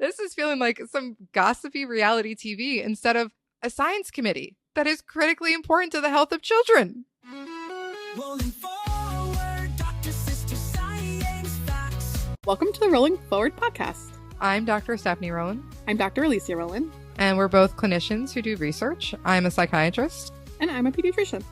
This is feeling like some gossipy reality TV instead of a science committee that is critically important to the health of children. Welcome to the Rolling Forward podcast. I'm Dr. Stephanie Rowland. I'm Dr. Alicia Rowland. And we're both clinicians who do research. I'm a psychiatrist. And I'm a pediatrician.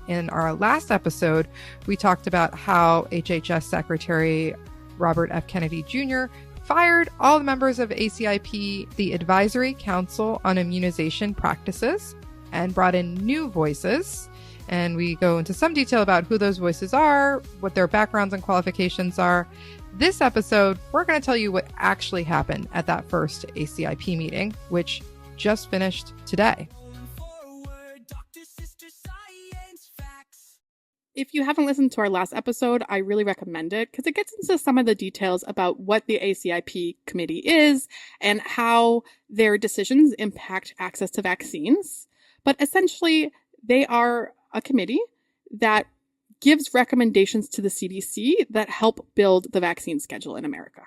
In our last episode, we talked about how HHS Secretary Robert F. Kennedy Jr. fired all the members of ACIP, the Advisory Council on Immunization Practices, and brought in new voices. And we go into some detail about who those voices are, what their backgrounds and qualifications are. This episode, we're going to tell you what actually happened at that first ACIP meeting, which just finished today. If you haven't listened to our last episode, I really recommend it because it gets into some of the details about what the ACIP committee is and how their decisions impact access to vaccines. But essentially, they are a committee that gives recommendations to the CDC that help build the vaccine schedule in America.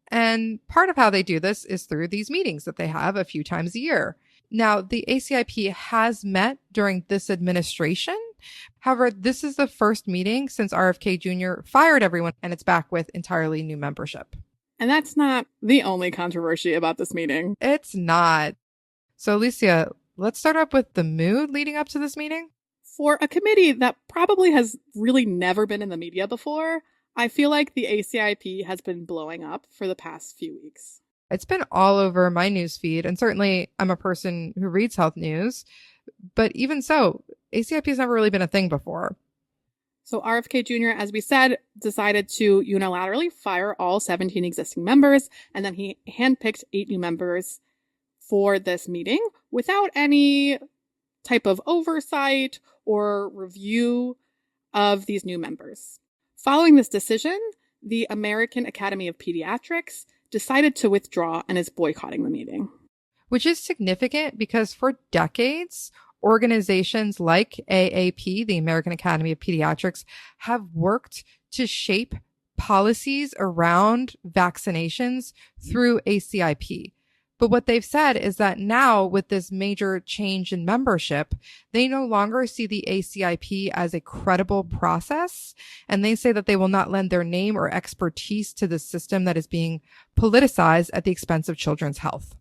And part of how they do this is through these meetings that they have a few times a year. Now, the ACIP has met during this administration. However, this is the first meeting since RFK Jr. fired everyone, and it's back with entirely new membership. And that's not the only controversy about this meeting. It's not. So, Alicia, let's start up with the mood leading up to this meeting. For a committee that probably has really never been in the media before, I feel like the ACIP has been blowing up for the past few weeks. It's been all over my news feed, and certainly I'm a person who reads health news. But even so, ACIP has never really been a thing before. So RFK Jr., as we said, decided to unilaterally fire all 17 existing members, and then he handpicked 8 new members for this meeting without any type of oversight or review of these new members. Following this decision, the American Academy of Pediatrics decided to withdraw and is boycotting the meeting. Which is significant because for decades, organizations like AAP, the American Academy of Pediatrics, have worked to shape policies around vaccinations through ACIP. But what they've said is that now with this major change in membership, they no longer see the ACIP as a credible process. And they say that they will not lend their name or expertise to the system that is being politicized at the expense of children's health.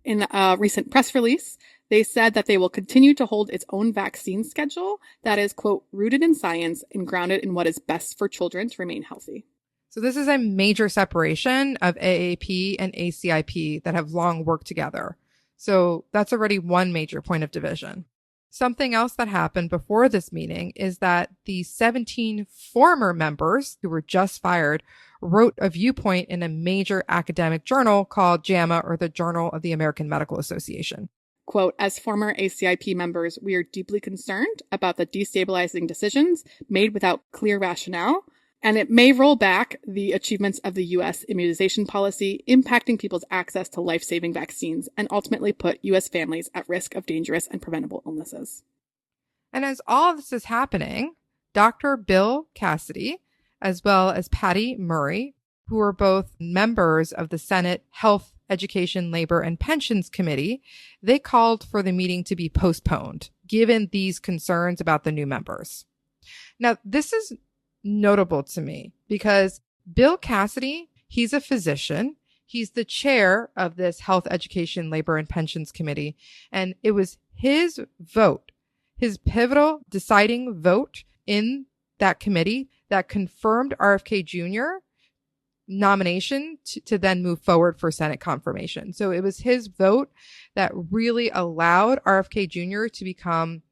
In a recent press release, they said that they will continue to hold its own vaccine schedule that is, quote, rooted in science and grounded in what is best for children to remain healthy. So this is a major separation of AAP and ACIP that have long worked together. So that's already one major point of division. Something else that happened before this meeting is that the 17 former members who were just fired wrote a viewpoint in a major academic journal called JAMA, or the Journal of the American Medical Association. Quote, as former ACIP members, we are deeply concerned about the destabilizing decisions made without clear rationale, and it may roll back the achievements of the U.S. immunization policy, impacting people's access to life-saving vaccines, and ultimately put U.S. families at risk of dangerous and preventable illnesses. And as all of this is happening, Dr. Bill Cassidy, as well as Patty Murray, who are both members of the Senate Health, Education, Labor, and Pensions Committee, they called for the meeting to be postponed, given these concerns about the new members. Now, this is notable to me because Bill Cassidy, he's a physician. He's the chair of this Health, Education, Labor, and Pensions Committee. And it was his vote, his pivotal deciding vote in that committee that confirmed RFK Jr. nomination to then move forward for Senate confirmation. So it was his vote that really allowed RFK Jr. to become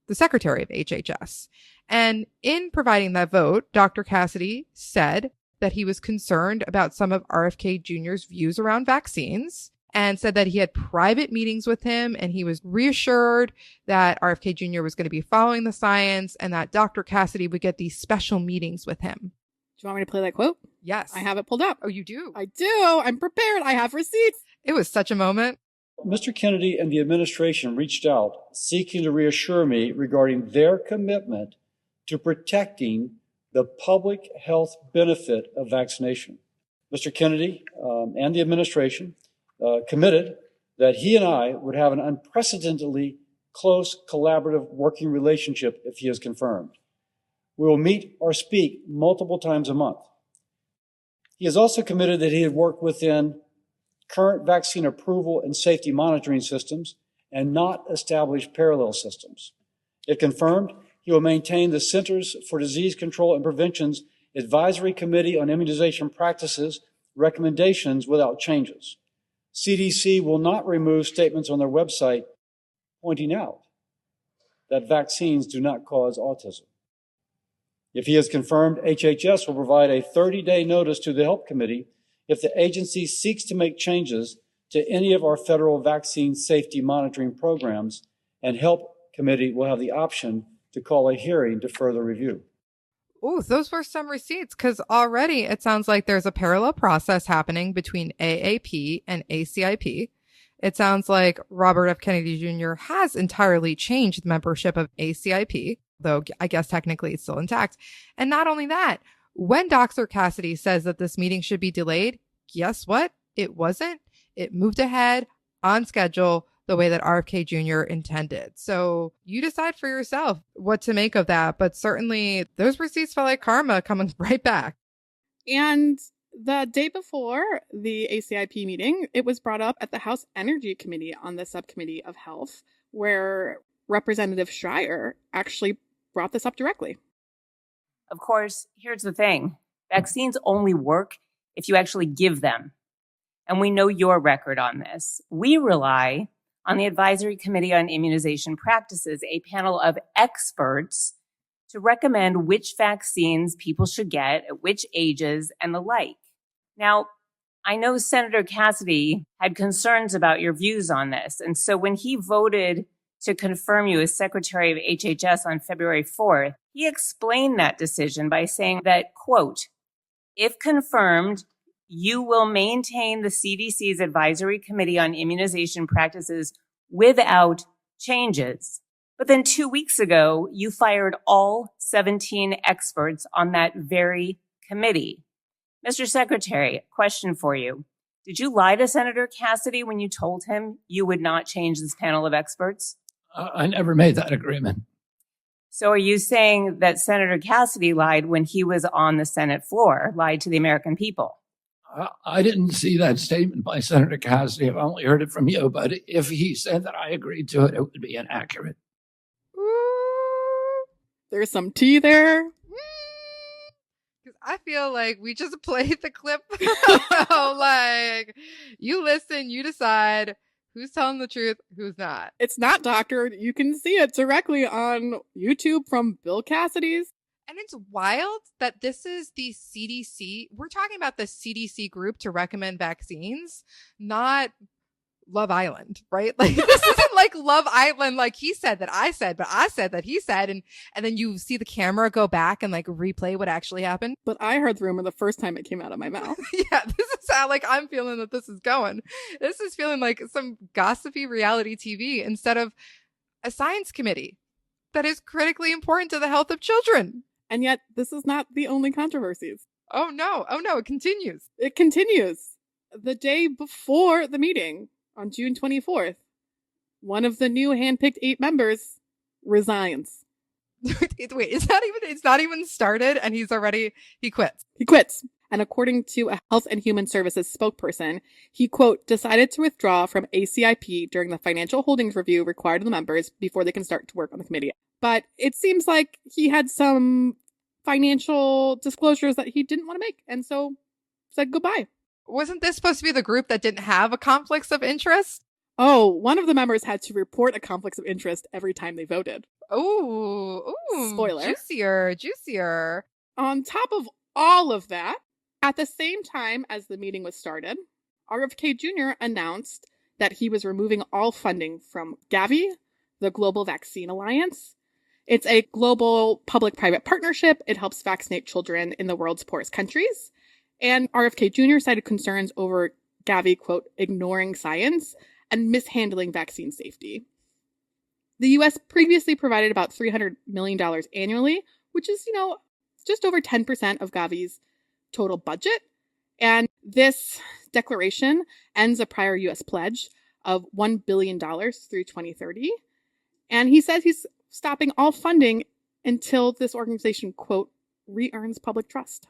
the secretary of HHS. And in providing that vote, Dr. Cassidy said that he was concerned about some of RFK Jr.'s views around vaccines and said that he had private meetings with him and he was reassured that RFK Jr. was going to be following the science and that Dr. Cassidy would get these special meetings with him. Do you want me to play that quote? Yes. I have it pulled up. Oh, you do? I do. I'm prepared. I have receipts. It was such a moment. Mr. Kennedy and the administration reached out seeking to reassure me regarding their commitment to protecting the public health benefit of vaccination. Mr. Kennedy and the administration committed that he and I would have an unprecedentedly close collaborative working relationship if he is confirmed. We will meet or speak multiple times a month. He has also committed that he would work within current vaccine approval and safety monitoring systems and not establish parallel systems. If confirmed, he will maintain the Centers for Disease Control and Prevention's Advisory Committee on Immunization Practices recommendations without changes. CDC will not remove statements on their website pointing out that vaccines do not cause autism. If he is confirmed, HHS will provide a 30-day notice to the Health Committee if the agency seeks to make changes to any of our federal vaccine safety monitoring programs, and Health Committee will have the option to call a hearing to further review. Oh, those were some receipts, because already it sounds like there's a parallel process happening between AAP and ACIP. It sounds like Robert F. Kennedy Jr. has entirely changed the membership of ACIP, though I guess technically it's still intact. And not only that, when Dr. Cassidy says that this meeting should be delayed, guess what? It wasn't. It moved ahead on schedule the way that RFK Jr. intended. So you decide for yourself what to make of that. But certainly those receipts felt like karma coming right back. And the day before the ACIP meeting, it was brought up at the House Energy Committee on the Subcommittee of Health, where Representative Schreier actually brought this up directly. Of course, here's the thing. Vaccines only work if you actually give them. And we know your record on this. We rely on the Advisory Committee on Immunization Practices, a panel of experts to recommend which vaccines people should get at which ages and the like. Now, I know Senator Cassidy had concerns about your views on this. And so when he voted to confirm you as Secretary of HHS on February 4th, he explained that decision by saying that, quote, if confirmed, you will maintain the CDC's Advisory Committee on Immunization Practices without changes. But then 2 weeks ago, you fired all 17 experts on that very committee. Mr. Secretary, question for you. Did you lie to Senator Cassidy when you told him you would not change this panel of experts? I never made that agreement. So are you saying that Senator Cassidy lied when he was on the Senate floor, lied to the American people? I didn't see that statement by Senator Cassidy. I've only heard it from you. But if he said that I agreed to it, it would be inaccurate. There's some tea there. Because I feel like we just played the clip. Like, you listen, you decide who's telling the truth, who's not. It's not doctored. You can see it directly on YouTube from Bill Cassidy's. And it's wild that this is the CDC. We're talking about the CDC group to recommend vaccines, not Love Island, right? Like, this isn't like Love Island, like he said that I said, but I said that he said. And then you see the camera go back and like replay what actually happened. But I heard the rumor the first time it came out of my mouth. Yeah, this is how like I'm feeling that this is going. This is feeling like some gossipy reality TV instead of a science committee that is critically important to the health of children. And yet, this is not the only controversies. Oh no, it continues. It continues. The day before the meeting, on June 24th, one of the new handpicked 8 members resigns. Wait, it's not even started and he quits. He quits. And according to a Health and Human Services spokesperson, he, quote, decided to withdraw from ACIP during the financial holdings review required of the members before they can start to work on the committee. But it seems like he had some financial disclosures that he didn't want to make, and so said goodbye. Wasn't this supposed to be the group that didn't have a conflicts of interest? Oh, one of the members had to report a conflict of interest every time they voted. Ooh, spoiler. Juicier. On top of all of that, at the same time as the meeting was started, RFK Jr. announced that he was removing all funding from Gavi, the Global Vaccine Alliance. It's a global public-private partnership. It helps vaccinate children in the world's poorest countries. And RFK Jr. cited concerns over Gavi, quote, ignoring science and mishandling vaccine safety. The U.S. previously provided about $300 million annually, which is, just over 10% of Gavi's total budget. And this declaration ends a prior U.S. pledge of $1 billion through 2030. And he says he's stopping all funding until this organization, quote, re-earns public trust.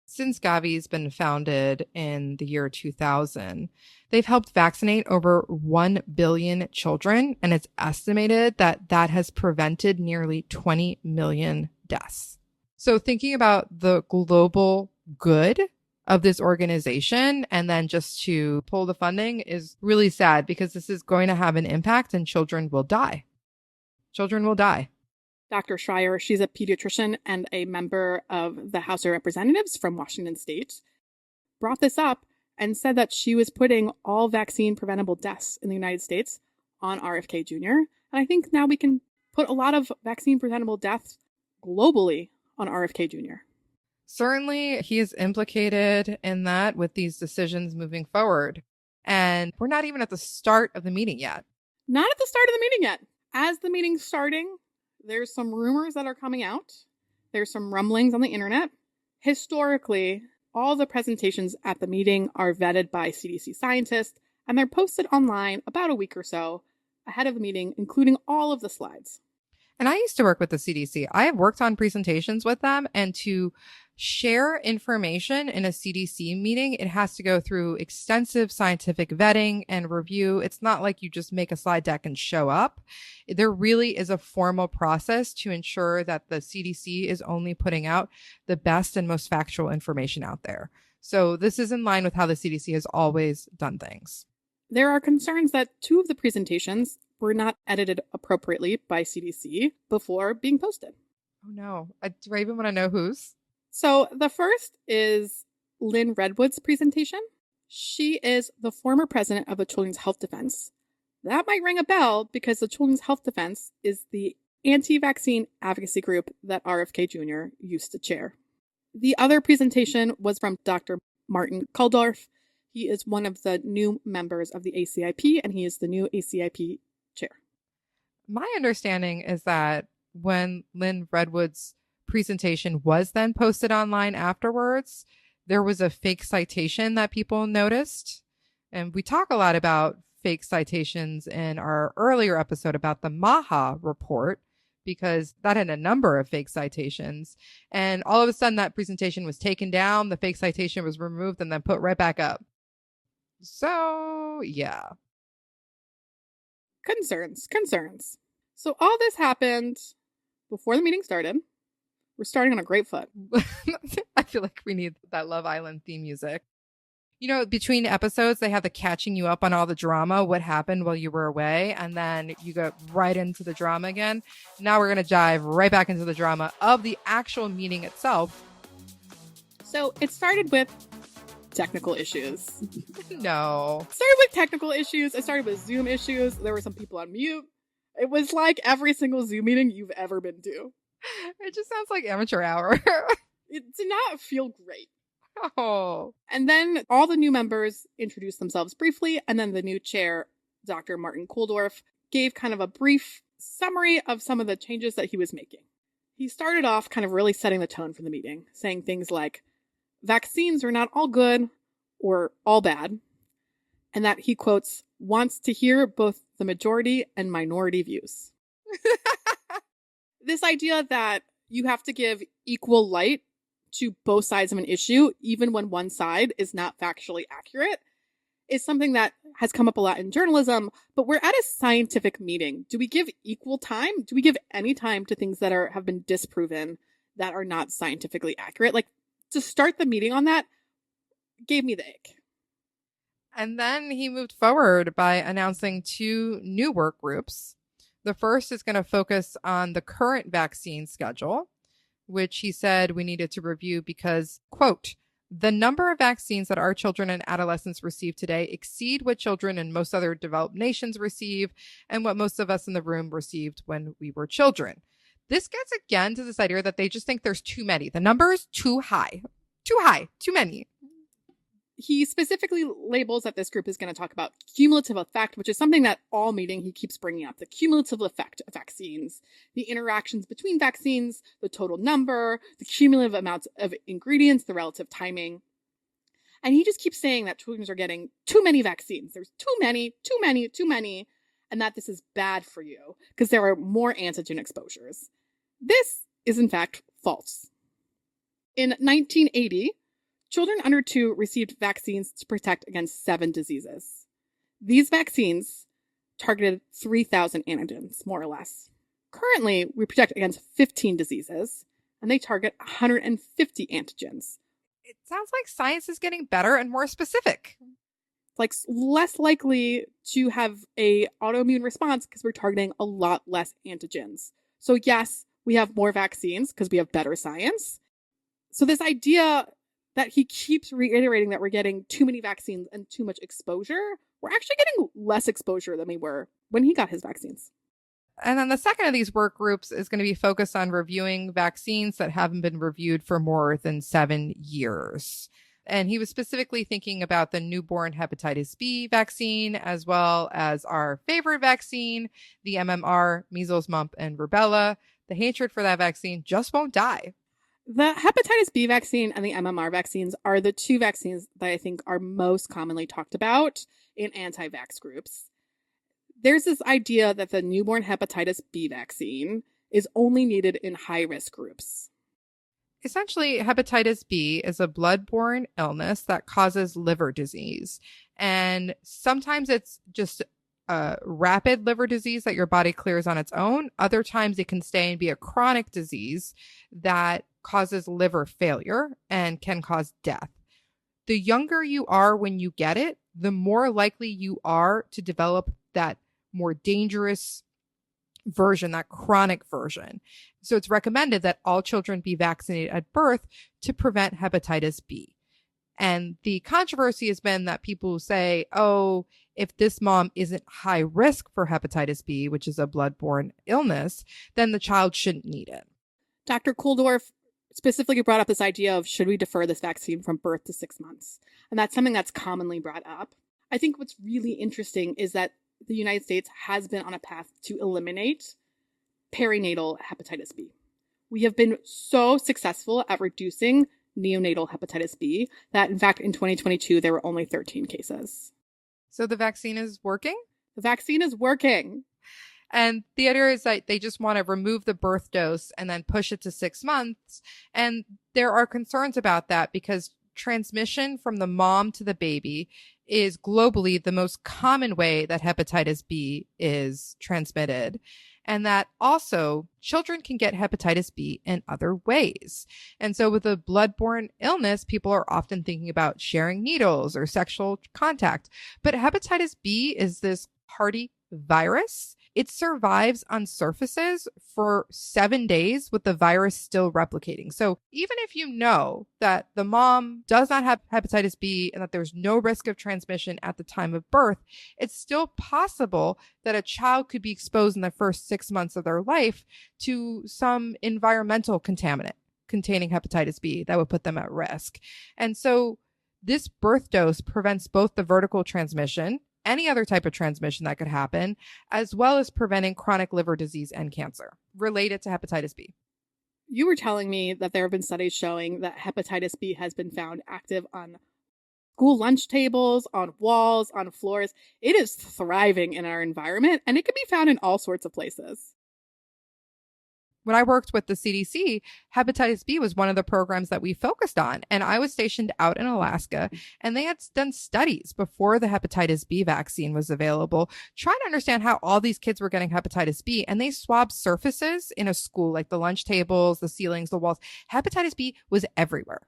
Since Gavi's been founded in the year 2000, they've helped vaccinate over 1 billion children, and it's estimated that that has prevented nearly 20 million deaths. So thinking about the global good of this organization and then just to pull the funding is really sad, because this is going to have an impact and children will die. Children will die. Dr. Schreier, she's a pediatrician and a member of the House of Representatives from Washington State, brought this up and said that she was putting all vaccine preventable deaths in the United States on RFK Jr. And I think now we can put a lot of vaccine preventable deaths globally on RFK Jr. Certainly, he is implicated in that with these decisions moving forward. And we're not even at the start of the meeting yet. Not at the start of the meeting yet. As the meeting's starting, there's some rumors that are coming out. There's some rumblings on the internet. Historically, all the presentations at the meeting are vetted by CDC scientists, and they're posted online about a week or so ahead of the meeting, including all of the slides. And I used to work with the CDC. I have worked on presentations with them, and to share information in a CDC meeting, it has to go through extensive scientific vetting and review. It's not like you just make a slide deck and show up. There really is a formal process to ensure that the CDC is only putting out the best and most factual information out there. So this is in line with how the CDC has always done things. There are concerns that 2 of the presentations were not edited appropriately by CDC before being posted. Oh no. Do I even want to know whose? So the first is Lynn Redwood's presentation. She is the former president of the Children's Health Defense. That might ring a bell because the Children's Health Defense is the anti-vaccine advocacy group that RFK Jr. used to chair. The other presentation was from Dr. Martin Kulldorff. He is one of the new members of the ACIP, and he is the new ACIP chair. My understanding is that when Lynn Redwood's presentation was then posted online afterwards, there was a fake citation that people noticed. And we talk a lot about fake citations in our earlier episode about the Maha report, because that had a number of fake citations. And all of a sudden that presentation was taken down, the fake citation was removed and then put right back up. So, yeah. Concerns. So all this happened before the meeting started. We're starting on a great foot. I feel like we need that Love Island theme music. You know, between episodes, they have the catching you up on all the drama, what happened while you were away, and then you go right into the drama again. Now we're going to dive right back into the drama of the actual meeting itself. So it started with technical issues. No. It started with technical issues. It started with Zoom issues. There were some people on mute. It was like every single Zoom meeting you've ever been to. It just sounds like amateur hour. It did not feel great. Oh. And then all the new members introduced themselves briefly, and then the new chair, Dr. Martin Kulldorff, gave kind of a brief summary of some of the changes that he was making. He started off kind of really setting the tone for the meeting, saying things like, vaccines are not all good or all bad, and that he, quotes, wants to hear both the majority and minority views. This idea that you have to give equal light to both sides of an issue, even when one side is not factually accurate, is something that has come up a lot in journalism, but we're at a scientific meeting. Do we give equal time? Do we give any time to things that have been disproven, that are not scientifically accurate? Like, to start the meeting on that gave me the ick. And then he moved forward by announcing 2 new work groups. The first is going to focus on the current vaccine schedule, which he said we needed to review because, quote, the number of vaccines that our children and adolescents receive today exceed what children in most other developed nations receive and what most of us in the room received when we were children. This gets again to this idea that they just think there's too many. The number is too high, too many. He specifically labels that this group is going to talk about cumulative effect, which is something that all meeting he keeps bringing up. The cumulative effect of vaccines, the interactions between vaccines, the total number, the cumulative amounts of ingredients, the relative timing. And he just keeps saying that children are getting too many vaccines. There's too many, too many, too many, and that this is bad for you because there are more antigen exposures. This is, in fact, false. In 1980, children under 2 received vaccines to protect against 7 diseases. These vaccines targeted 3,000 antigens, more or less. Currently, we protect against 15 diseases, and they target 150 antigens. It sounds like science is getting better and more specific. Like less likely to have a autoimmune response because we're targeting a lot less antigens. So yes, we have more vaccines because we have better science. So this idea that he keeps reiterating that we're getting too many vaccines and too much exposure, we're actually getting less exposure than we were when he got his vaccines. And then the second of these work groups is going to be focused on reviewing vaccines that haven't been reviewed for more than 7 years. And he was specifically thinking about the newborn hepatitis B vaccine, as well as our favorite vaccine, the MMR, measles, mumps, and rubella. The hatred for that vaccine just won't die. The hepatitis B vaccine and the MMR vaccines are the 2 vaccines that I think are most commonly talked about in anti-vax groups. There's this idea that the newborn hepatitis B vaccine is only needed in high-risk groups. Essentially, hepatitis B is a blood-borne illness that causes liver disease. And sometimes it's just a rapid liver disease that your body clears on its own. Other times it can stay and be a chronic disease that causes liver failure and can cause death. The younger you are when you get it, the more likely you are to develop that more dangerous version, that chronic version. So it's recommended that all children be vaccinated at birth to prevent hepatitis B. And the controversy has been that people say, oh, if this mom isn't high risk for hepatitis B, which is a blood-borne illness, then the child shouldn't need it. Dr. Kulldorff specifically brought up this idea of should we defer this vaccine from birth to 6 months? And that's something that's commonly brought up. I think what's really interesting is that the United States has been on a path to eliminate perinatal hepatitis B. We have been so successful at reducing neonatal hepatitis B that, in fact, in 2022, there were only 13 cases. So the vaccine is working? The vaccine is working. And the idea is that they just want to remove the birth dose and then push it to 6 months. And there are concerns about that because transmission from the mom to the baby is globally the most common way that hepatitis B is transmitted. And that also children can get hepatitis B in other ways. And so with a blood-borne illness, people are often thinking about sharing needles or sexual contact. But hepatitis B is this hardy virus. It survives on surfaces for 7 days with the virus still replicating. So even if you know that the mom does not have hepatitis B and that there's no risk of transmission at the time of birth, it's still possible that a child could be exposed in the first 6 months of their life to some environmental contaminant containing hepatitis B that would put them at risk. And so this birth dose prevents both the vertical transmission, any other type of transmission that could happen, as well as preventing chronic liver disease and cancer related to hepatitis B. You were telling me that there have been studies showing that hepatitis B has been found active on school lunch tables, on walls, on floors. It is thriving in our environment, and it can be found in all sorts of places. When I worked with the CDC, hepatitis B was one of the programs that we focused on. And I was stationed out in Alaska, and they had done studies before the hepatitis B vaccine was available, trying to understand how all these kids were getting hepatitis B. And they swabbed surfaces in a school, like the lunch tables, the ceilings, the walls. Hepatitis B was everywhere.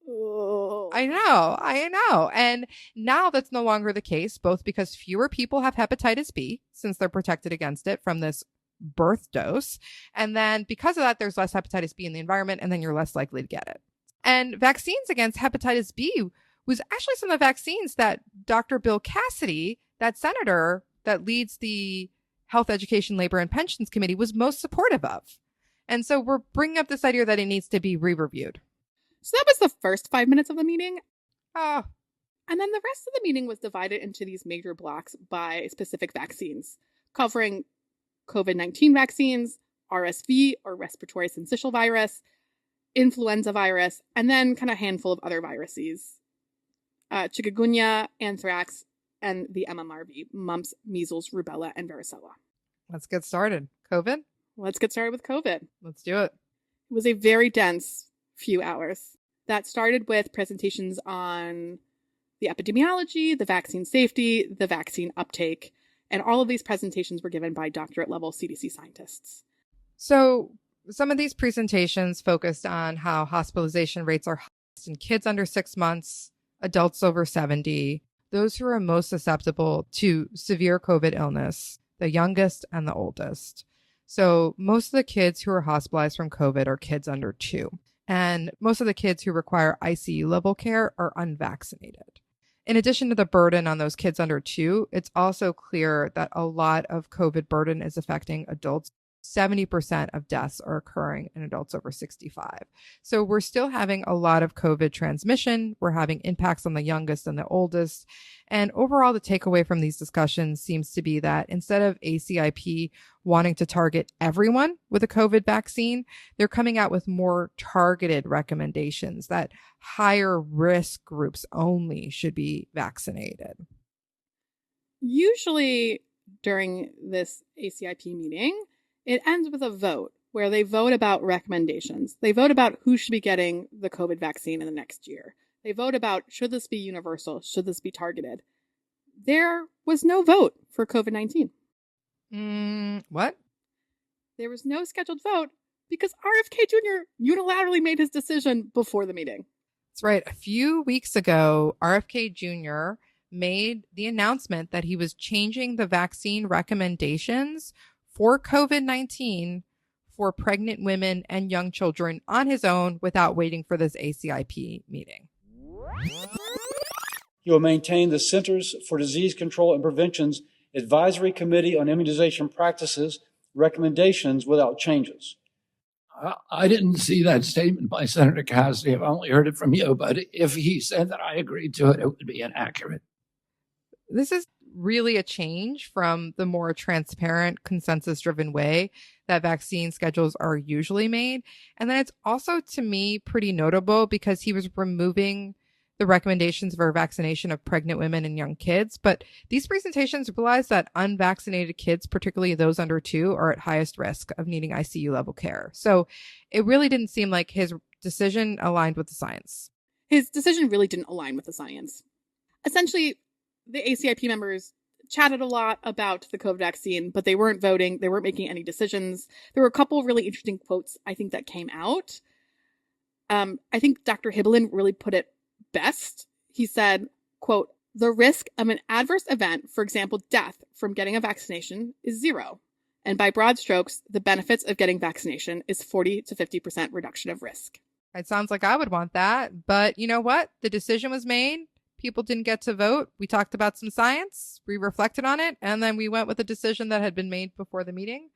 Oh. I know. And now that's no longer the case, both because fewer people have hepatitis B since they're protected against it from this birth dose. And then because of that, there's less hepatitis B in the environment, and then you're less likely to get it. And vaccines against hepatitis B was actually some of the vaccines that Dr. Bill Cassidy, that senator that leads the Health, Education, Labor, and Pensions Committee, was most supportive of. And so we're bringing up this idea that it needs to be re-reviewed. So that was the first 5 minutes of the meeting. Oh. And then the rest of the meeting was divided into these major blocks by specific vaccines, covering COVID-19 vaccines, RSV or respiratory syncytial virus, influenza virus, and then kind of a handful of other viruses. chikungunya, anthrax, and the MMRV, mumps, measles, rubella, and varicella. Let's get started. COVID? Let's get started with COVID. Let's do it. It was a very dense few hours that started with presentations on the epidemiology, the vaccine safety, the vaccine uptake, and all of these presentations were given by doctorate level CDC scientists. So some of these presentations focused on how hospitalization rates are highest in kids under 6 months, adults over 70, those who are most susceptible to severe COVID illness, the youngest and the oldest. So most of the kids who are hospitalized from COVID are kids under 2. And most of the kids who require ICU level care are unvaccinated. In addition to the burden on those kids under 2, it's also clear that a lot of COVID burden is affecting adults. 70% of deaths are occurring in adults over 65. So we're still having a lot of COVID transmission. We're having impacts on the youngest and the oldest. And overall, the takeaway from these discussions seems to be that instead of ACIP wanting to target everyone with a COVID vaccine, they're coming out with more targeted recommendations that higher risk groups only should be vaccinated. Usually during this ACIP meeting, it ends with a vote where they vote about recommendations. They vote about who should be getting the COVID vaccine in the next year. They vote about, should this be universal? Should this be targeted? There was no vote for COVID-19. What? There was no scheduled vote because RFK Jr. unilaterally made his decision before the meeting. That's right. A few weeks ago, RFK Jr. made the announcement that he was changing the vaccine recommendations for COVID-19 for pregnant women and young children on his own without waiting for this ACIP meeting. He will maintain the Centers for Disease Control and Prevention's Advisory Committee on Immunization Practices recommendations without changes. I didn't see that statement by Senator Cassidy. I've only heard it from you, but if he said that I agreed to it, it would be inaccurate. This is really a change from the more transparent, consensus-driven way that vaccine schedules are usually made. And then it's also, to me, pretty notable because he was removing the recommendations for vaccination of pregnant women and young kids. But these presentations realize that unvaccinated kids, particularly those under 2, are at highest risk of needing ICU level care. So it really didn't seem like his decision aligned with the science. His decision really didn't align with the science. Essentially, the ACIP members chatted a lot about the COVID vaccine, but they weren't voting. They weren't making any decisions. There were a couple of really interesting quotes, I think, that came out. I think Dr. Hibbelin really put it best. He said, quote, "The risk of an adverse event, for example, death from getting a vaccination, is 0. And by broad strokes, the benefits of getting vaccination is 40 to 50% reduction of risk." It sounds like I would want that. But you know what? The decision was made. People didn't get to vote. We talked about some science. We reflected on it. And then we went with a decision that had been made before the meeting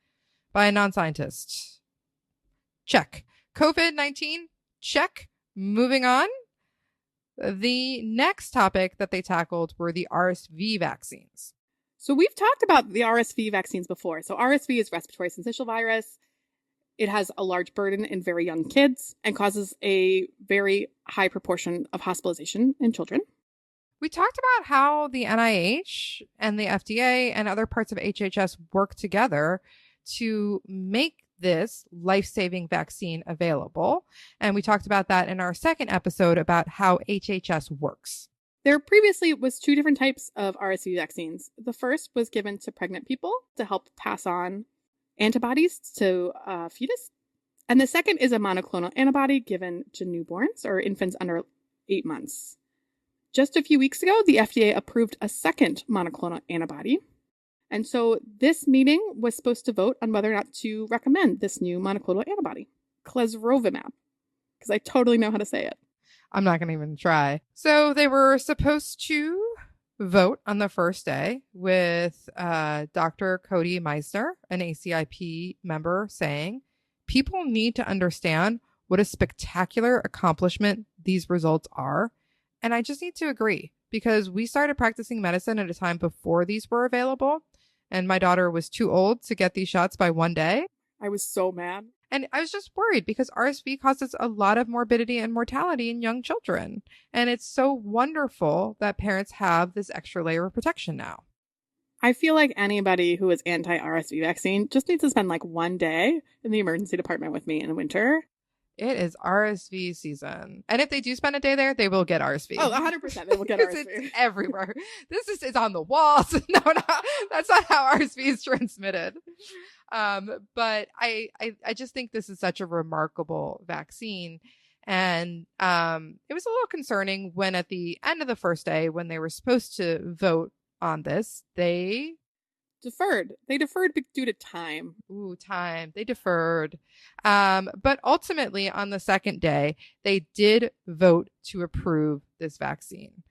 by a non-scientist. Check. COVID-19? Check. Moving on. The next topic that they tackled were the RSV vaccines. So we've talked about the RSV vaccines before. So RSV is respiratory syncytial virus. It has a large burden in very young kids and causes a very high proportion of hospitalization in children. We talked about how the NIH and the FDA and other parts of HHS work together to make this life-saving vaccine available. And we talked about that in our second episode about how HHS works. There previously was 2 different types of RSV vaccines. The first was given to pregnant people to help pass on antibodies to fetus. And the second is a monoclonal antibody given to newborns or infants under 8 months. Just a few weeks ago, the FDA approved a second monoclonal antibody. And so this meeting was supposed to vote on whether or not to recommend this new monoclonal antibody, clesrovimab, because I totally know how to say it. I'm not going to even try. So they were supposed to vote on the first day with Dr. Cody Meissner, an ACIP member, saying, "People need to understand what a spectacular accomplishment these results are." And I just need to agree because we started practicing medicine at a time before these were available. And my daughter was too old to get these shots by one day. I was so mad. And I was just worried because RSV causes a lot of morbidity and mortality in young children. And it's so wonderful that parents have this extra layer of protection now. I feel like anybody who is anti-RSV vaccine just needs to spend like one day in the emergency department with me in the winter. It is RSV season. And if they do spend a day there, they will get RSV. Oh, 100% they will get Because RSV. it's everywhere. It's on the walls. No, that's not how RSV is transmitted. But I just think this is such a remarkable vaccine. And it was a little concerning when at the end of the first day, when they were supposed to vote on this, they deferred. They deferred due to time. Ooh, time. They deferred. But ultimately, on the second day, they did vote to approve this vaccine.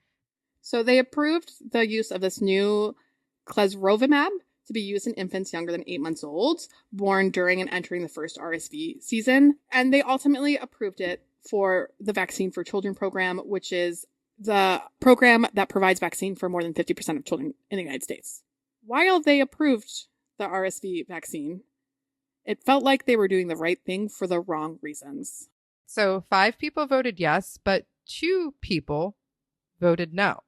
So they approved the use of this new clesrovimab to be used in infants younger than 8 months old, born during and entering the first RSV season. And they ultimately approved it for the Vaccine for Children program, which is the program that provides vaccine for more than 50% of children in the United States. While they approved the RSV vaccine, it felt like they were doing the right thing for the wrong reasons. So 5 people voted yes, but 2 people voted no.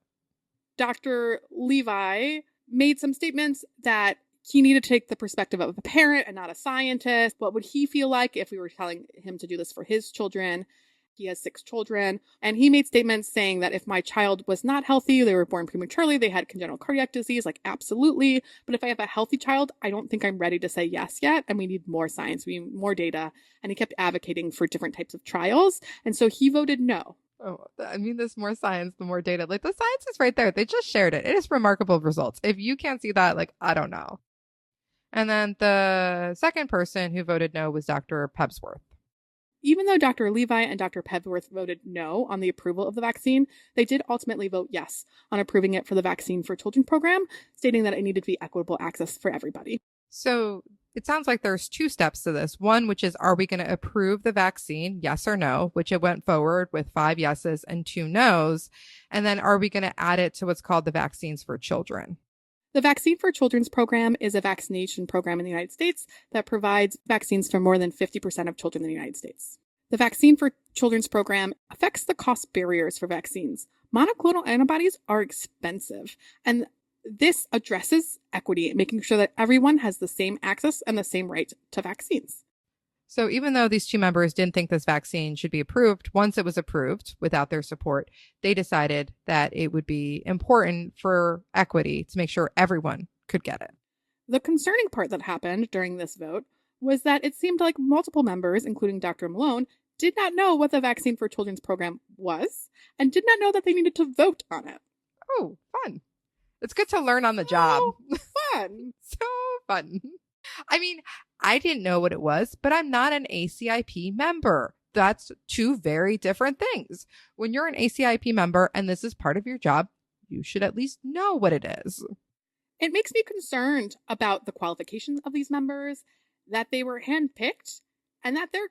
Dr. Levi made some statements that he needed to take the perspective of a parent and not a scientist. What would he feel like if we were telling him to do this for his children? He has 6 children, and he made statements saying that if my child was not healthy, they were born prematurely, they had congenital cardiac disease, like absolutely. But if I have a healthy child, I don't think I'm ready to say yes yet. And we need more science, we need more data. And he kept advocating for different types of trials. And so he voted no. Oh, I mean, there's more science, the more data. Like, the science is right there. They just shared it. It is remarkable results. If you can't see that, like, I don't know. And then the second person who voted no was Dr. Pebsworth. Even though Dr. Levi and Dr. Pebsworth voted no on the approval of the vaccine, they did ultimately vote yes on approving it for the Vaccine for Children program, stating that it needed to be equitable access for everybody. So it sounds like there's 2 steps to this. One, which is, are we going to approve the vaccine? Yes or no, which it went forward with 5 yeses and 2 nos. And then are we going to add it to what's called the Vaccines for Children? The Vaccine for Children's program is a vaccination program in the United States that provides vaccines for more than 50% of children in the United States. The Vaccine for Children's program affects the cost barriers for vaccines. Monoclonal antibodies are expensive, and this addresses equity, making sure that everyone has the same access and the same right to vaccines. So even though these 2 members didn't think this vaccine should be approved, once it was approved without their support, they decided that it would be important for equity to make sure everyone could get it. The concerning part that happened during this vote was that it seemed like multiple members, including Dr. Malone, did not know what the Vaccine for Children's program was and did not know that they needed to vote on it. Oh, fun. It's good to learn on the job. Fun. So fun. I mean, I didn't know what it was, but I'm not an ACIP member. That's 2 very different things. When you're an ACIP member and this is part of your job, you should at least know what it is. It makes me concerned about the qualifications of these members, that they were handpicked, and that they're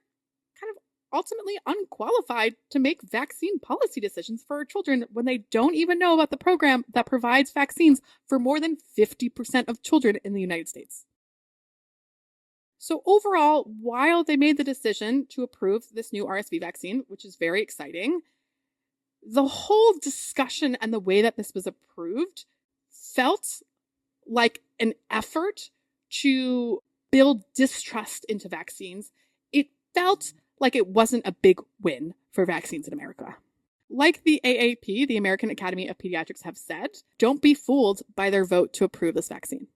kind of ultimately unqualified to make vaccine policy decisions for our children when they don't even know about the program that provides vaccines for more than 50% of children in the United States. So overall, while they made the decision to approve this new RSV vaccine, which is very exciting, the whole discussion and the way that this was approved felt like an effort to build distrust into vaccines. It felt like it wasn't a big win for vaccines in America. Like the AAP, the American Academy of Pediatrics, have said, don't be fooled by their vote to approve this vaccine.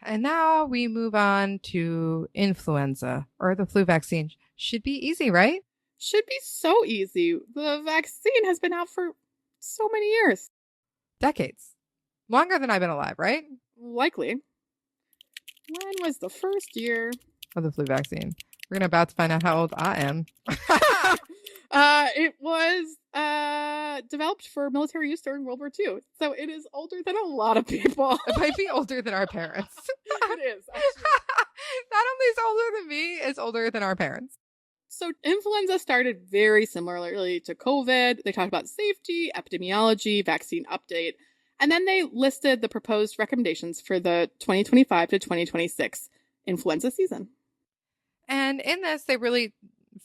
And now we move on to influenza, or the flu vaccine. Should be easy, right? Should be so easy. The vaccine has been out for so many years. Decades. Longer than I've been alive, right? Likely. When was the first year of the flu vaccine? We're about to find out how old I am. It was developed for military use during World War II. So it is older than a lot of people. It might be older than our parents. It is, actually. Not only is it older than me, it's older than our parents. So influenza started very similarly to COVID. They talked about safety, epidemiology, vaccine update, and then they listed the proposed recommendations for the 2025 to 2026 influenza season. And in this, they really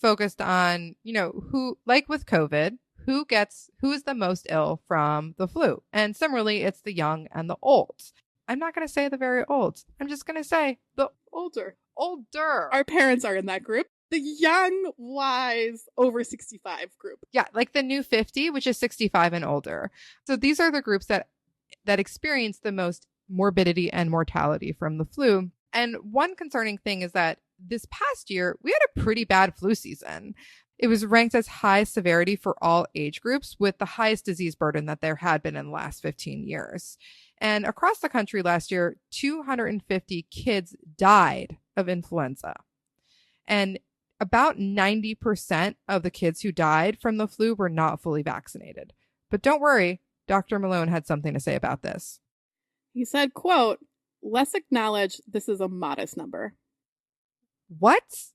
focused on, who, like with COVID, who is the most ill from the flu. And similarly, it's the young and the old. I'm not going to say the very old. I'm just going to say the Older. older. Our parents are in that group. The young, wise, over 65 group. Yeah, like the new 50, which is 65 and older. So these are the groups that experience the most morbidity and mortality from the flu. And one concerning thing is that this past year, we had a pretty bad flu season. It was ranked as high severity for all age groups, with the highest disease burden that there had been in the last 15 years. And across the country last year, 250 kids died of influenza. And about 90% of the kids who died from the flu were not fully vaccinated. But don't worry, Dr. Malone had something to say about this. He said, quote, "Let's acknowledge this is a modest number." What?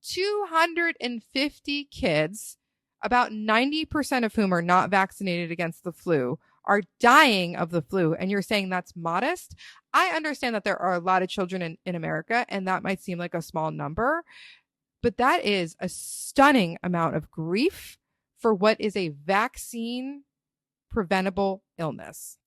250 kids, about 90% of whom are not vaccinated against the flu, are dying of the flu. And you're saying that's modest? I understand that there are a lot of children in America, and that might seem like a small number, but that is a stunning amount of grief for what is a vaccine preventable illness.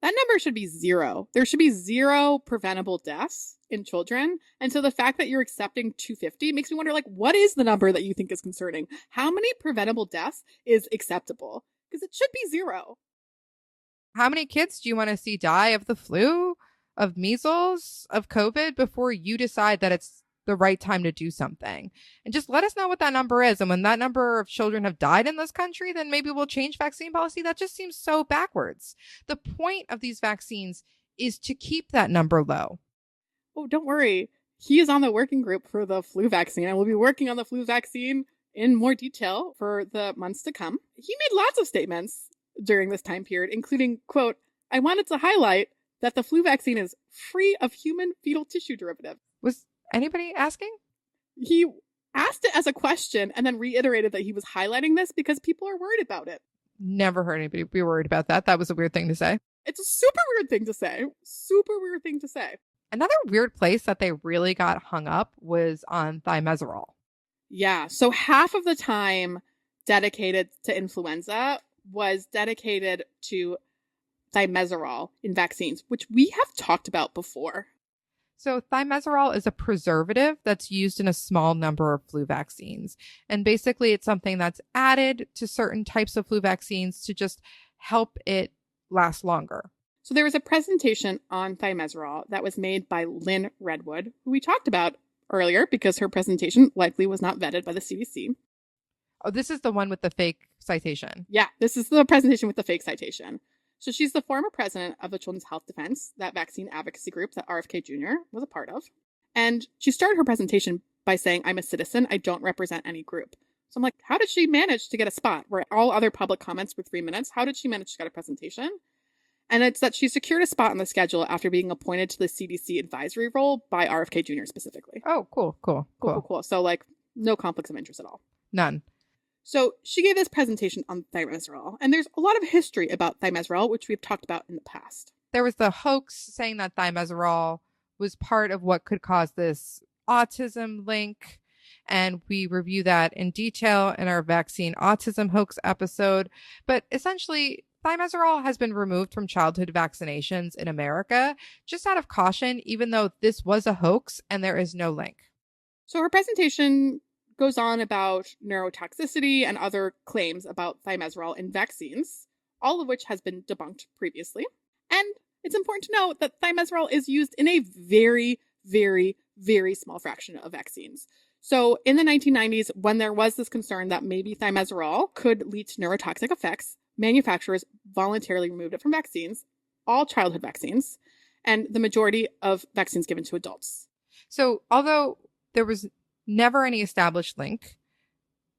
That number should be 0. There should be 0 preventable deaths in children. And so the fact that you're accepting 250 makes me wonder, what is the number that you think is concerning? How many preventable deaths is acceptable? Because it should be 0. How many kids do you want to see die of the flu, of measles, of COVID before you decide that it's the right time to do something? And just let us know what that number is. And when that number of children have died in this country, then maybe we'll change vaccine policy. That just seems so backwards. The point of these vaccines is to keep that number low. Oh, don't worry. He is on the working group for the flu vaccine, and we'll be working on the flu vaccine in more detail for the months to come. He made lots of statements during this time period, including, quote, "I wanted to highlight that the flu vaccine is free of human fetal tissue derivative." Was anybody asking? He asked it as a question and then reiterated that he was highlighting this because people are worried about it. Never heard anybody be worried about that. That was a weird thing to say. It's a super weird thing to say. Super weird thing to say. Another weird place that they really got hung up was on thimerosal. Yeah. So half of the time dedicated to influenza was dedicated to thimerosal in vaccines, which we have talked about before. So thimerosal is a preservative that's used in a small number of flu vaccines. And basically, it's something that's added to certain types of flu vaccines to just help it last longer. So there was a presentation on thimerosal that was made by Lynn Redwood, who we talked about earlier because her presentation likely was not vetted by the CDC. Oh, this is the one with the fake citation. Yeah, this is the presentation with the fake citation. So she's the former president of the Children's Health Defense, that vaccine advocacy group that RFK Jr. was a part of. And she started her presentation by saying, "I'm a citizen. I don't represent any group." So I'm like, how did she manage to get a spot where all other public comments were 3 minutes? How did she manage to get a presentation? And it's that she secured a spot on the schedule after being appointed to the CDC advisory role by RFK Jr. specifically. Oh, cool. So no conflicts of interest at all. None. So she gave this presentation on thimerosal, and there's a lot of history about thimerosal, which we've talked about in the past. There was the hoax saying that thimerosal was part of what could cause this autism link. And we review that in detail in our vaccine autism hoax episode. But essentially, thimerosal has been removed from childhood vaccinations in America, just out of caution, even though this was a hoax and there is no link. So her presentation goes on about neurotoxicity and other claims about thimerosal in vaccines, all of which has been debunked previously. And it's important to note that thimerosal is used in a very, very, very small fraction of vaccines. So in the 1990s, when there was this concern that maybe thimerosal could lead to neurotoxic effects, manufacturers voluntarily removed it from vaccines, all childhood vaccines, and the majority of vaccines given to adults. So although there was never any established link,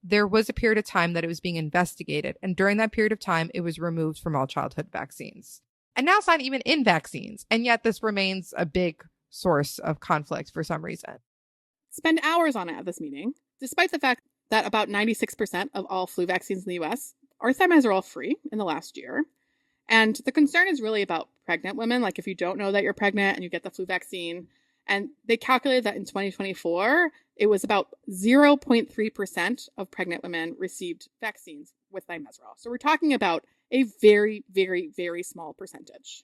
there was a period of time that it was being investigated. And during that period of time, it was removed from all childhood vaccines. And now it's not even in vaccines. And yet this remains a big source of conflict for some reason. Spend hours on it at this meeting, despite the fact that about 96% of all flu vaccines in the US are thimerosal free in the last year. And the concern is really about pregnant women. Like if you don't know that you're pregnant and you get the flu vaccine And they calculated that in 2024, it was about 0.3% of pregnant women received vaccines with thimerosal. So we're talking about a very, very, very small percentage.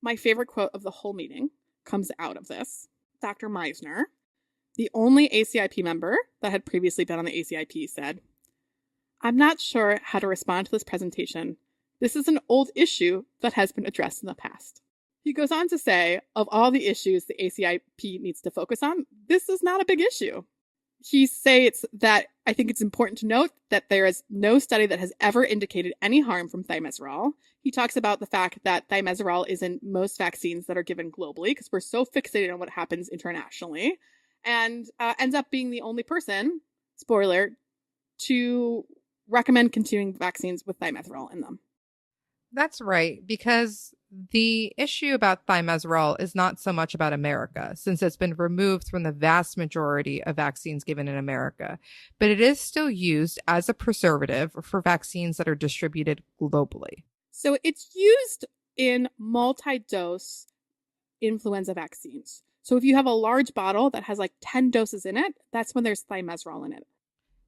My favorite quote of the whole meeting comes out of this. Dr. Meisner, the only ACIP member that had previously been on the ACIP, said, "I'm not sure how to respond to this presentation. This is an old issue that has been addressed in the past." He goes on to say, of all the issues the ACIP needs to focus on, this is not a big issue. He states that I think it's important to note that there is no study that has ever indicated any harm from thimerosal. He talks about the fact that thimerosal is in most vaccines that are given globally because we're so fixated on what happens internationally, and ends up being the only person, spoiler, to recommend continuing vaccines with thimerosal in them. That's right, because the issue about thimerosal is not so much about America, since it's been removed from the vast majority of vaccines given in America, but it is still used as a preservative for vaccines that are distributed globally. So it's used in multi-dose influenza vaccines. So if you have a large bottle that has like 10 doses in it, that's when there's thimerosal in it.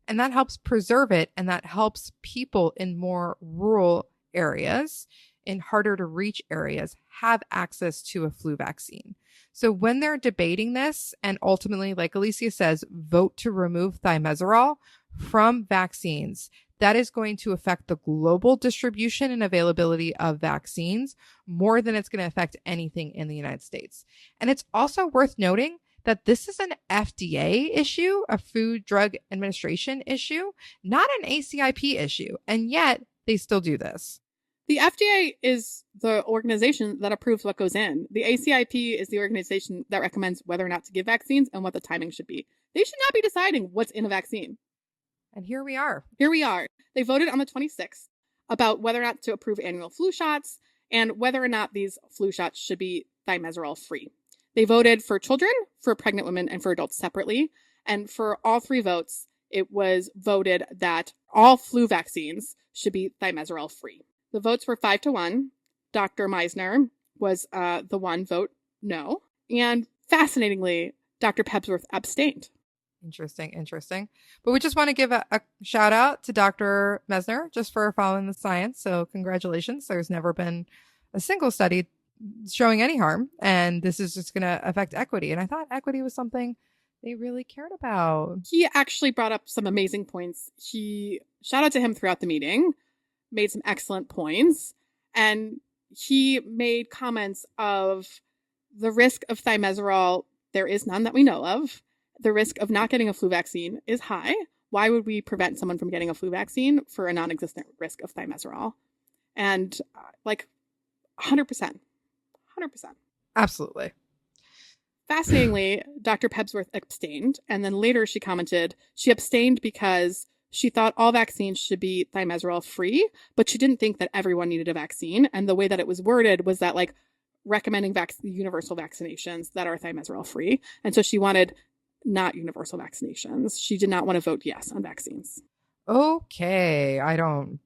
And that helps preserve it, and that helps people in more rural areas, in harder to reach areas, have access to a flu vaccine. So when they're debating this and ultimately, like Alicia says, vote to remove thimerosal from vaccines, that is going to affect the global distribution and availability of vaccines more than it's going to affect anything in the United States. And it's also worth noting that this is an FDA issue, a Food Drug Administration issue, not an ACIP issue. And yet they still do this. The FDA is the organization that approves what goes in. The ACIP is the organization that recommends whether or not to give vaccines and what the timing should be. They should not be deciding what's in a vaccine. And here we are. Here we are. They voted on the 26th about whether or not to approve annual flu shots and whether or not these flu shots should be thimerosal free. They voted for children, for pregnant women, and for adults separately. And for all three votes, it was voted that all flu vaccines should be thimerosal free. The votes were 5-1. Dr. Meisner was the one vote no. And fascinatingly, Dr. Pebsworth abstained. Interesting. But we just want to give a shout out to Dr. Mesner just for following the science. So congratulations. There's never been a single study showing any harm. And this is just going to affect equity. And I thought equity was something they really cared about. He actually brought up some amazing points. Shout out to him throughout the meeting, made some excellent points. And he made comments of the risk of thimerosal. There is none that we know of. The risk of not getting a flu vaccine is high. Why would we prevent someone from getting a flu vaccine for a non-existent risk of thimerosal? And 100%. Absolutely. Fascinatingly, Dr. Pebsworth abstained. And then later she commented she abstained because she thought all vaccines should be thimerosal free, but she didn't think that everyone needed a vaccine. And the way that it was worded was that recommending universal vaccinations that are thimerosal free. And so she wanted not universal vaccinations. She did not want to vote yes on vaccines. Okay. I don't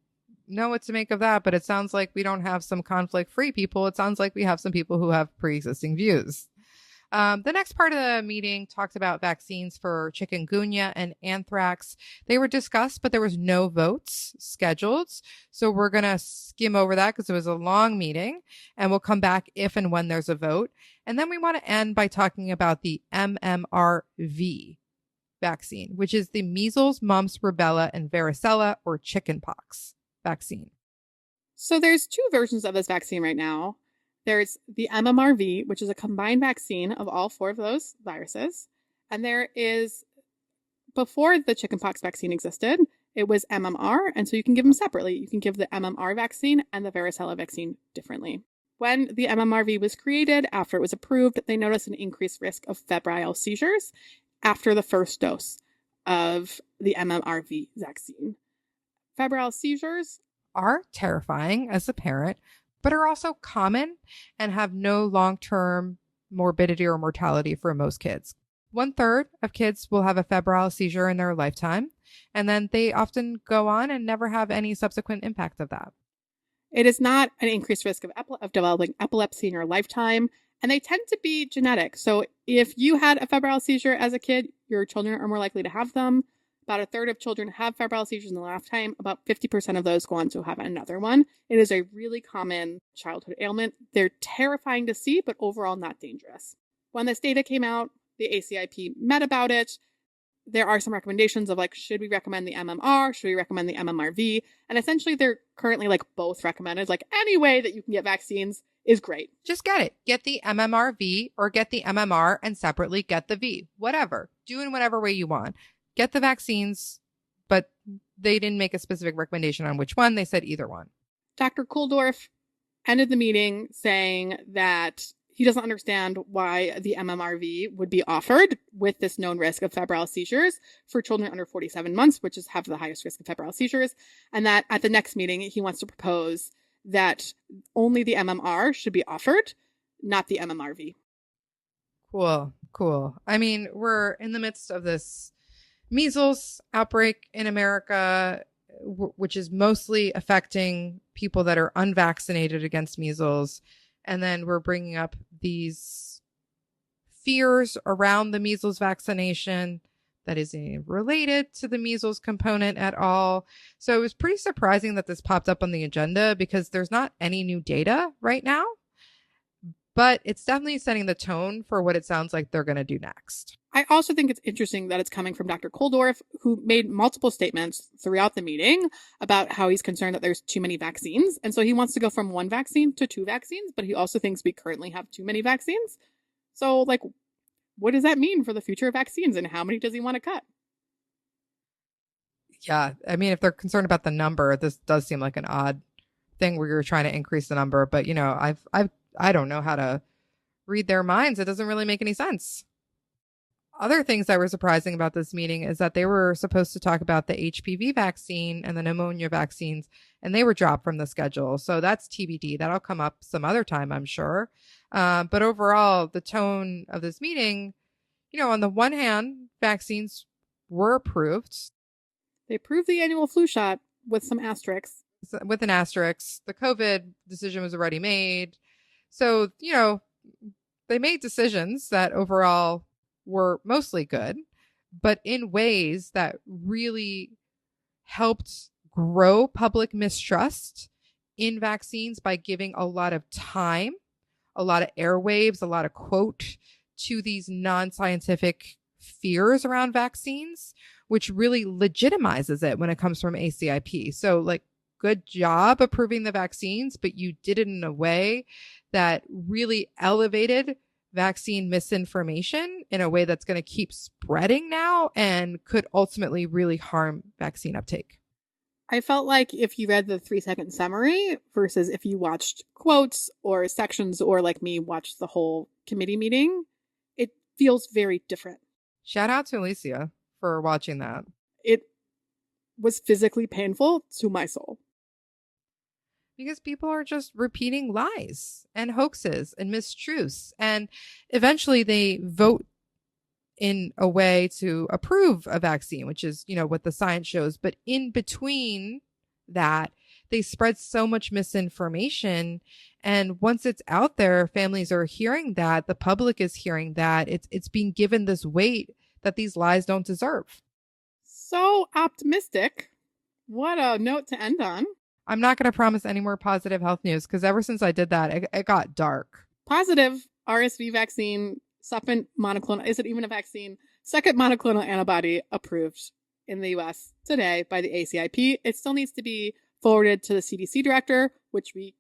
know what to make of that, but it sounds like we don't have some conflict-free people. It sounds like we have some people who have pre-existing views. The next part of the meeting talked about vaccines for chikungunya and anthrax. They were discussed, but there was no votes scheduled. So we're going to skim over that because it was a long meeting, and we'll come back if and when there's a vote. And then we want to end by talking about the MMRV vaccine, which is the measles, mumps, rubella, and varicella or chickenpox vaccine. So there's two versions of this vaccine right now. There's the MMRV, which is a combined vaccine of all four of those viruses. And there is, before the chickenpox vaccine existed, it was MMR. And so you can give them separately. You can give the MMR vaccine and the varicella vaccine differently. When the MMRV was created, after it was approved, they noticed an increased risk of febrile seizures after the first dose of the MMRV vaccine. Febrile seizures are terrifying as a parent, but are also common and have no long-term morbidity or mortality for most kids. 1/3 of kids will have a febrile seizure in their lifetime, and then they often go on and never have any subsequent impact of that. It is not an increased risk of developing epilepsy in your lifetime, And they tend to be genetic. So if you had a febrile seizure as a kid, your children are more likely to have them. About a third of children have febrile seizures in the lifetime. About 50% of those go on to have another one. It is a really common childhood ailment. They're terrifying to see, but overall not dangerous. When this data came out, the ACIP met about it. There are some recommendations of like, should we recommend the MMR? Should we recommend the MMRV? And essentially they're currently like both recommended. Like any way that you can get vaccines is great. Just get it. Get the MMRV or get the MMR and separately get the V. Whatever. Do in whatever way you want. Get the vaccines, but they didn't make a specific recommendation on which one. They said either one. Dr. Kulldorff ended the meeting saying that he doesn't understand why the MMRV would be offered with this known risk of febrile seizures for children under 47 months, which have the highest risk of febrile seizures. And that at the next meeting, he wants to propose that only the MMR should be offered, not the MMRV. Cool. I mean, we're in the midst of this measles outbreak in America, which is mostly affecting people that are unvaccinated against measles. And then we're bringing up these fears around the measles vaccination that isn't related to the measles component at all. So it was pretty surprising that this popped up on the agenda because there's not any new data right now, but it's definitely setting the tone for what it sounds like they're going to do next. I also think it's interesting that it's coming from Dr. Kulldorff, who made multiple statements throughout the meeting about how he's concerned that there's too many vaccines. And so he wants to go from 1 vaccine to 2 vaccines, but he also thinks we currently have too many vaccines. So, like, what does that mean for the future of vaccines and how many does he want to cut? Yeah, I mean, if they're concerned about the number, this does seem like an odd thing where you're trying to increase the number. But, you know, I don't know how to read their minds. It doesn't really make any sense. Other things that were surprising about this meeting is that they were supposed to talk about the HPV vaccine and the pneumonia vaccines, and they were dropped from the schedule. So that's TBD. That'll come up some other time, I'm sure. But overall, the tone of this meeting, you know, on the one hand, vaccines were approved. They approved the annual flu shot with some asterisks. With an asterisk. The COVID decision was already made. So, you know, they made decisions that overall were mostly good, but in ways that really helped grow public mistrust in vaccines by giving a lot of time, a lot of airwaves, a lot of quote to these non-scientific fears around vaccines, which really legitimizes it when it comes from ACIP. So like, good job approving the vaccines, but you did it in a way that really elevated vaccine misinformation in a way that's going to keep spreading now and could ultimately really harm vaccine uptake. I felt like if you read the 3-second summary versus if you watched quotes or sections or like me watched the whole committee meeting, it feels very different. Shout out to Alicia for watching that. It was physically painful to my soul. Because people are just repeating lies and hoaxes and mistruths. And eventually they vote in a way to approve a vaccine, which is, you know, what the science shows. But in between that, they spread so much misinformation. And once it's out there, families are hearing that, the public is hearing that, it's being given this weight that these lies don't deserve. So optimistic. What a note to end on. I'm not going to promise any more positive health news because ever since I did that, it got dark. Positive RSV vaccine, second monoclonal, is it even a vaccine? Second monoclonal antibody approved in the US today by the ACIP. It still needs to be forwarded to the CDC director, which we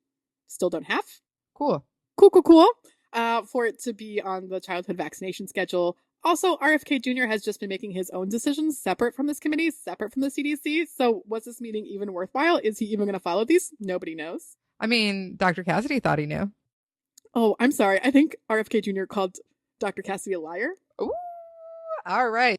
still don't have. Cool. For it to be on the childhood vaccination schedule. Also, RFK Jr. has just been making his own decisions separate from this committee, separate from the CDC. So was this meeting even worthwhile? Is he even going to follow these? Nobody knows. I mean, Dr. Cassidy thought he knew. Oh, I'm sorry. I think RFK Jr. called Dr. Cassidy a liar. Ooh, all right.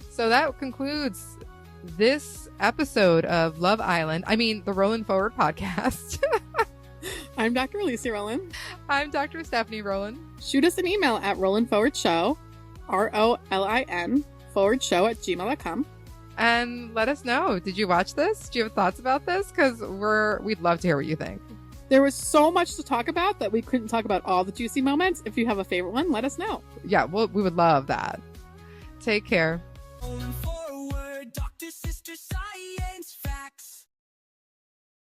So that concludes this episode of Love Island. I mean, the Rolling Forward podcast. I'm Dr. Alicia Rowland. I'm Dr. Stephanie Rowland. Shoot us an email at rollinforwardshow, ROLIN, forwardshow @gmail.com. And let us know. Did you watch this? Do you have thoughts about this? Because we'd love to hear what you think. There was so much to talk about that we couldn't talk about all the juicy moments. If you have a favorite one, let us know. Yeah, we would love that. Take care. Forward, doctor, sister, science.